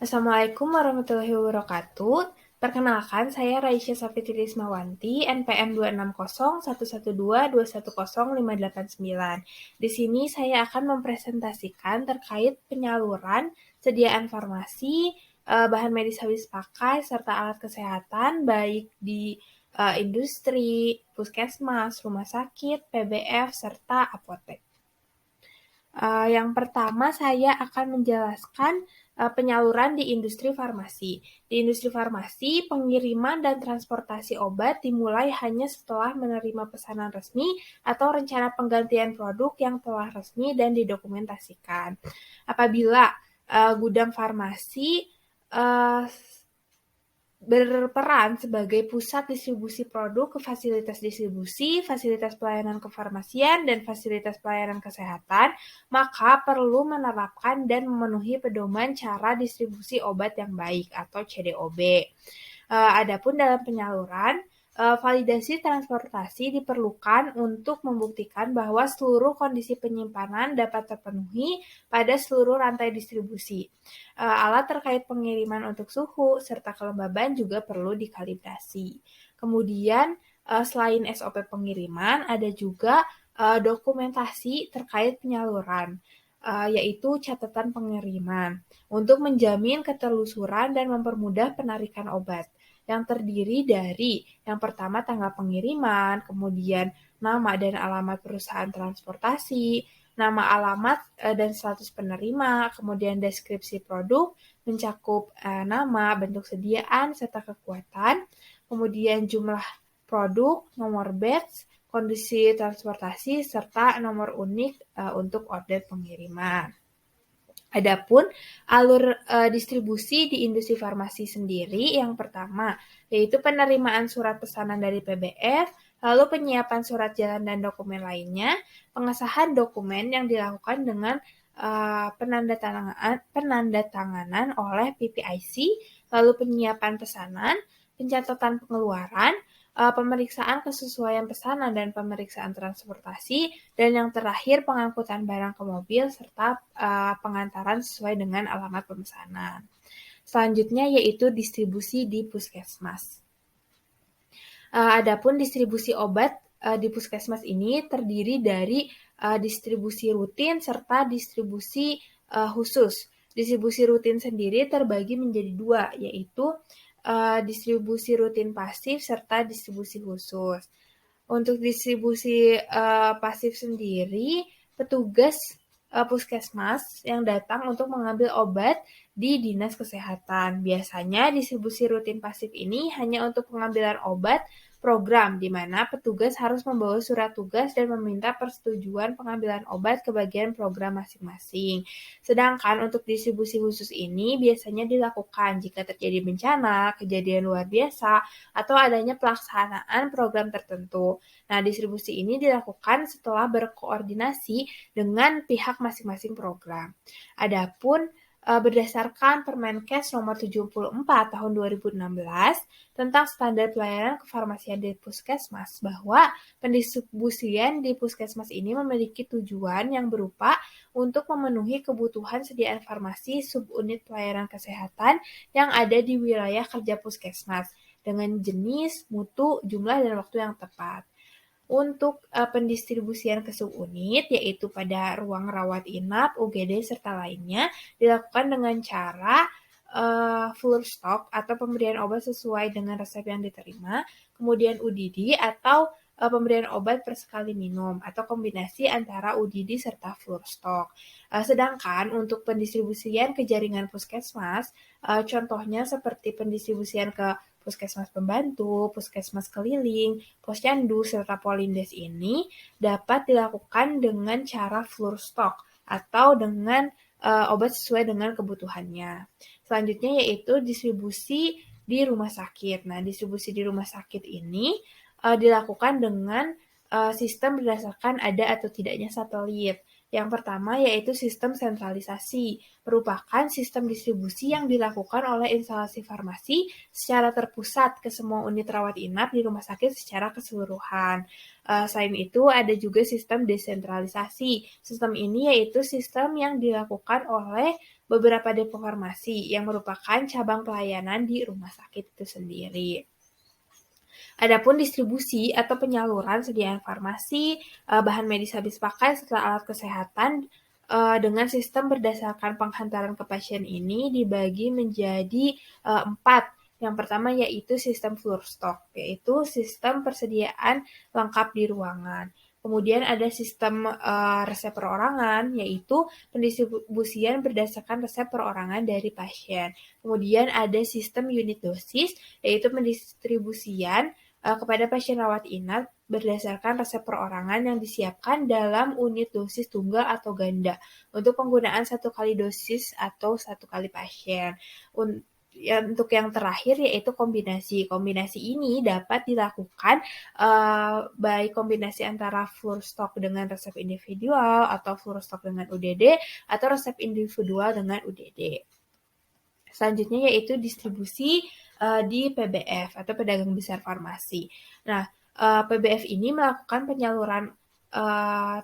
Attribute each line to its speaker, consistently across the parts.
Speaker 1: Assalamualaikum warahmatullahi wabarakatuh. Perkenalkan, saya Raisya Safitri Ismawanti, NPM 2601112210589. Di sini saya akan mempresentasikan terkait penyaluran sediaan farmasi, bahan medis habis pakai, serta alat kesehatan, baik di industri, puskesmas, rumah sakit, PBF, serta apotek. Yang pertama saya akan menjelaskan penyaluran di industri farmasi. Di industri farmasi, pengiriman dan transportasi obat dimulai hanya setelah menerima pesanan resmi atau rencana penggantian produk yang telah resmi dan didokumentasikan. Apabila gudang farmasi uh, berperan sebagai pusat distribusi produk ke fasilitas distribusi, fasilitas pelayanan kefarmasian, dan fasilitas pelayanan kesehatan, maka perlu menerapkan dan memenuhi pedoman cara distribusi obat yang baik atau CDOB. Adapun dalam penyaluran, validasi transportasi diperlukan untuk membuktikan bahwa seluruh kondisi penyimpanan dapat terpenuhi pada seluruh rantai distribusi. Alat terkait pengiriman untuk suhu serta kelembaban juga perlu dikalibrasi. Kemudian, selain SOP pengiriman, ada juga dokumentasi terkait penyaluran, yaitu catatan pengiriman, untuk menjamin ketelusuran dan mempermudah penarikan obat, yang terdiri dari yang pertama tanggal pengiriman, kemudian nama dan alamat perusahaan transportasi, nama alamat dan status penerima, kemudian deskripsi produk, mencakup nama, bentuk sediaan, serta kekuatan, kemudian jumlah produk, nomor batch, kondisi transportasi, serta nomor unik untuk order pengiriman. Adapun alur distribusi di industri farmasi sendiri, yang pertama yaitu penerimaan surat pesanan dari PBF, lalu penyiapan surat jalan dan dokumen lainnya, pengesahan dokumen yang dilakukan dengan penandatanganan oleh PPIC, lalu penyiapan pesanan, pencatatan pengeluaran, pemeriksaan kesesuaian pesanan dan pemeriksaan transportasi, dan yang terakhir pengangkutan barang ke mobil serta pengantaran sesuai dengan alamat pemesanan. Selanjutnya yaitu distribusi di puskesmas. Adapun distribusi obat di puskesmas ini terdiri dari distribusi rutin serta distribusi khusus. Distribusi rutin sendiri terbagi menjadi dua, yaitu distribusi rutin pasif serta distribusi khusus. Untuk distribusi pasif sendiri, petugas puskesmas yang datang untuk mengambil obat di dinas kesehatan. Biasanya distribusi rutin pasif ini hanya untuk pengambilan obat program, di mana petugas harus membawa surat tugas dan meminta persetujuan pengambilan obat ke bagian program masing-masing. Sedangkan untuk distribusi khusus ini biasanya dilakukan jika terjadi bencana, kejadian luar biasa, atau adanya pelaksanaan program tertentu. Nah, distribusi ini dilakukan setelah berkoordinasi dengan pihak masing-masing program. Adapun berdasarkan Permenkes nomor 74 tahun 2016 tentang standar pelayanan kefarmasian di puskesmas, bahwa pendistribusian di puskesmas ini memiliki tujuan yang berupa untuk memenuhi kebutuhan sediaan farmasi subunit pelayanan kesehatan yang ada di wilayah kerja puskesmas dengan jenis, mutu, jumlah, dan waktu yang tepat. Untuk pendistribusian ke subunit, yaitu pada ruang rawat inap, UGD, serta lainnya, dilakukan dengan cara full stock atau pemberian obat sesuai dengan resep yang diterima, kemudian UDD atau pemberian obat per sekali minum, atau kombinasi antara UDD serta full stock. Sedangkan untuk pendistribusian ke jaringan puskesmas, contohnya seperti pendistribusian ke puskesmas pembantu, puskesmas keliling, posyandu, serta polindes ini dapat dilakukan dengan cara full stock atau dengan obat sesuai dengan kebutuhannya. Selanjutnya yaitu distribusi di rumah sakit. Nah, distribusi di rumah sakit ini dilakukan dengan sistem berdasarkan ada atau tidaknya satelit. Yang pertama yaitu sistem sentralisasi, merupakan sistem distribusi yang dilakukan oleh instalasi farmasi secara terpusat ke semua unit rawat inap di rumah sakit secara keseluruhan. Selain itu ada juga sistem desentralisasi. Sistem ini yaitu sistem yang dilakukan oleh beberapa depo farmasi yang merupakan cabang pelayanan di rumah sakit itu sendiri. Adapun distribusi atau penyaluran sediaan farmasi, bahan medis habis pakai serta alat kesehatan dengan sistem berdasarkan penghantaran ke pasien ini dibagi menjadi 4. Yang pertama yaitu sistem floor stock, yaitu sistem persediaan lengkap di ruangan. Kemudian ada sistem resep perorangan, yaitu pendistribusian berdasarkan resep perorangan dari pasien. Kemudian ada sistem unit dosis, yaitu pendistribusian kepada pasien rawat inap berdasarkan resep perorangan yang disiapkan dalam unit dosis tunggal atau ganda untuk penggunaan 1 kali dosis atau 1 kali pasien. Untuk yang terakhir yaitu kombinasi. Kombinasi ini dapat dilakukan baik kombinasi antara floor stock dengan resep individual atau floor stock dengan UDD atau resep individual dengan UDD. Selanjutnya yaitu distribusi di PBF atau pedagang besar farmasi. Nah, PBF ini melakukan penyaluran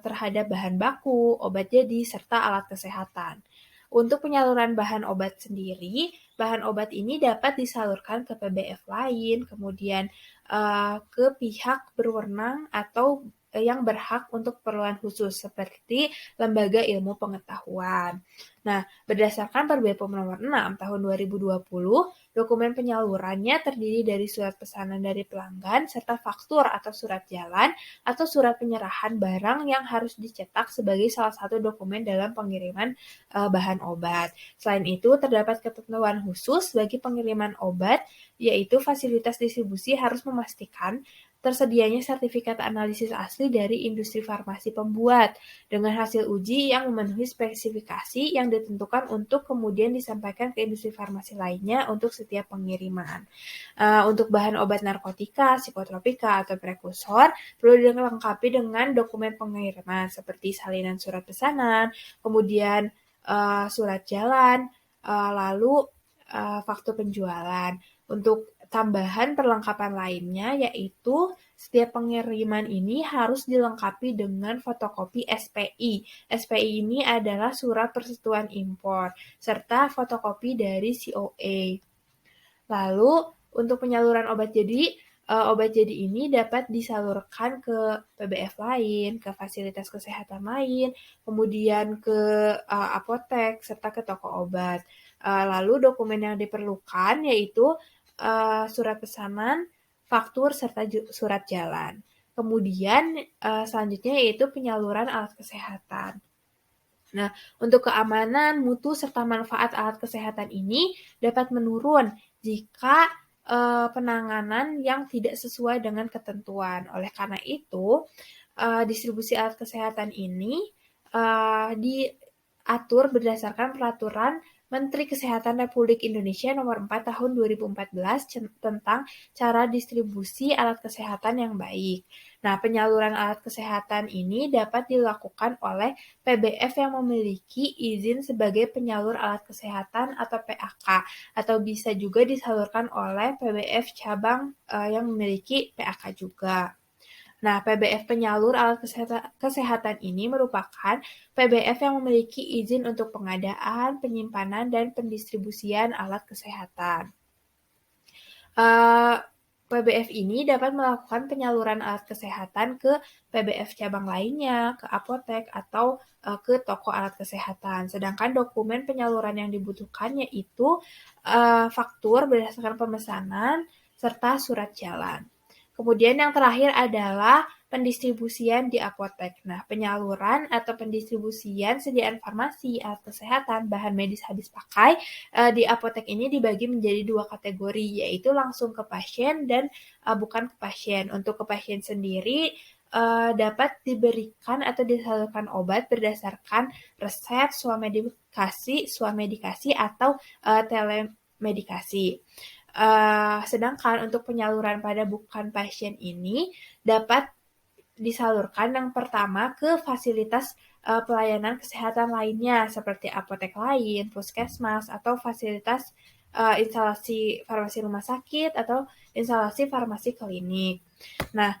Speaker 1: terhadap bahan baku, obat jadi, serta alat kesehatan. Untuk penyaluran bahan obat sendiri, bahan obat ini dapat disalurkan ke PBF lain, kemudian ke pihak berwenang atau yang berhak untuk keperluan khusus seperti lembaga ilmu pengetahuan. Nah, berdasarkan Permen nomor 6 tahun 2020, dokumen penyalurannya terdiri dari surat pesanan dari pelanggan serta faktur atau surat jalan atau surat penyerahan barang yang harus dicetak sebagai salah satu dokumen dalam pengiriman bahan obat. Selain itu, terdapat ketentuan khusus bagi pengiriman obat, yaitu fasilitas distribusi harus memastikan tersedianya sertifikat analisis asli dari industri farmasi pembuat dengan hasil uji yang memenuhi spesifikasi yang ditentukan untuk kemudian disampaikan ke industri farmasi lainnya untuk setiap pengiriman. Untuk bahan obat narkotika, psikotropika, atau prekursor perlu dilengkapi dengan dokumen pengiriman seperti salinan surat pesanan, kemudian surat jalan, lalu faktur penjualan. Untuk tambahan perlengkapan lainnya yaitu setiap pengiriman ini harus dilengkapi dengan fotokopi SPI. SPI ini adalah surat persetujuan impor serta fotokopi dari COA. Lalu untuk penyaluran obat jadi ini dapat disalurkan ke PBF lain, ke fasilitas kesehatan lain, kemudian ke apotek serta ke toko obat. Lalu dokumen yang diperlukan yaitu surat pesanan, faktur, serta surat jalan. Kemudian selanjutnya yaitu penyaluran alat kesehatan. Nah, untuk keamanan, mutu, serta manfaat alat kesehatan ini dapat menurun jika penanganan yang tidak sesuai dengan ketentuan. Oleh karena itu, distribusi alat kesehatan ini diatur berdasarkan peraturan Menteri Kesehatan Republik Indonesia Nomor 4 Tahun 2014 tentang cara distribusi alat kesehatan yang baik. Nah, penyaluran alat kesehatan ini dapat dilakukan oleh PBF yang memiliki izin sebagai penyalur alat kesehatan atau PAK, atau bisa juga disalurkan oleh PBF cabang yang memiliki PAK juga. Nah, PBF penyalur alat kesehatan ini merupakan PBF yang memiliki izin untuk pengadaan, penyimpanan, dan pendistribusian alat kesehatan. PBF ini dapat melakukan penyaluran alat kesehatan ke PBF cabang lainnya, ke apotek, atau ke toko alat kesehatan. Sedangkan dokumen penyaluran yang dibutuhkan yaitu faktur berdasarkan pemesanan, serta surat jalan. Kemudian yang terakhir adalah pendistribusian di apotek. Nah, penyaluran atau pendistribusian sediaan farmasi, alat kesehatan, bahan medis habis pakai di apotek ini dibagi menjadi 2 kategori, yaitu langsung ke pasien dan bukan ke pasien. Untuk ke pasien sendiri dapat diberikan atau disalurkan obat berdasarkan resep, swamedikasi atau telemedikasi. Sedangkan untuk penyaluran pada bukan pasien ini dapat disalurkan yang pertama ke fasilitas pelayanan kesehatan lainnya seperti apotek lain, puskesmas, atau fasilitas instalasi farmasi rumah sakit atau instalasi farmasi klinik. Nah,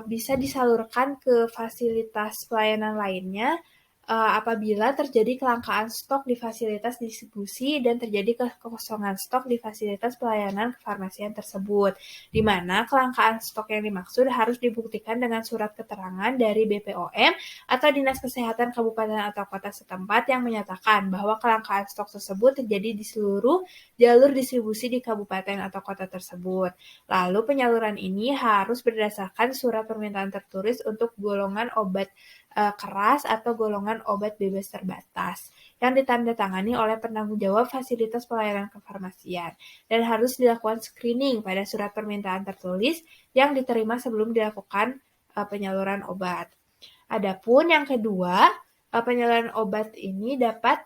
Speaker 1: bisa disalurkan ke fasilitas pelayanan lainnya apabila terjadi kelangkaan stok di fasilitas distribusi dan terjadi kekosongan stok di fasilitas pelayanan kefarmasian tersebut, di mana kelangkaan stok yang dimaksud harus dibuktikan dengan surat keterangan dari BPOM atau Dinas Kesehatan Kabupaten atau Kota setempat yang menyatakan bahwa kelangkaan stok tersebut terjadi di seluruh jalur distribusi di kabupaten atau kota tersebut. Lalu penyaluran ini harus berdasarkan surat permintaan tertulis untuk golongan obat keras atau golongan obat bebas terbatas yang ditandatangani oleh penanggung jawab fasilitas pelayanan kefarmasian dan harus dilakukan screening pada surat permintaan tertulis yang diterima sebelum dilakukan penyaluran obat. Adapun yang kedua, penyaluran obat ini dapat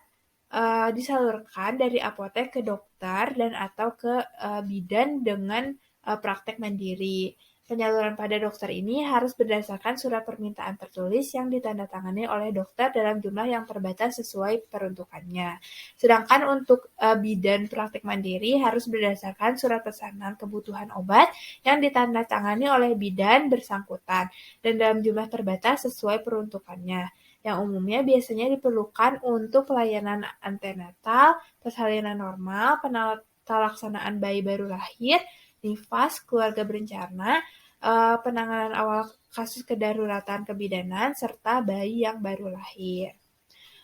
Speaker 1: disalurkan dari apotek ke dokter dan atau ke bidan dengan praktek mandiri. Penyaluran pada dokter ini harus berdasarkan surat permintaan tertulis yang ditandatangani oleh dokter dalam jumlah yang terbatas sesuai peruntukannya. Sedangkan untuk bidan praktek mandiri harus berdasarkan surat pesanan kebutuhan obat yang ditandatangani oleh bidan bersangkutan dan dalam jumlah terbatas sesuai peruntukannya, yang umumnya biasanya diperlukan untuk pelayanan antenatal, persalinan normal, penalaksanaan bayi baru lahir, nifas, keluarga berencana, penanganan awal kasus kedaruratan kebidanan, serta bayi yang baru lahir.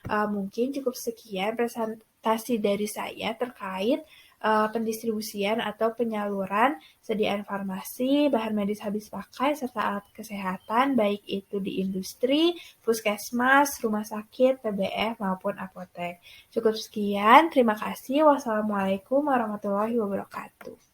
Speaker 1: Mungkin cukup sekian presentasi dari saya terkait pendistribusian atau penyaluran sediaan farmasi, bahan medis habis pakai, serta alat kesehatan, baik itu di industri, puskesmas, rumah sakit, PBF, maupun apotek. Cukup sekian, terima kasih. Wassalamualaikum warahmatullahi wabarakatuh.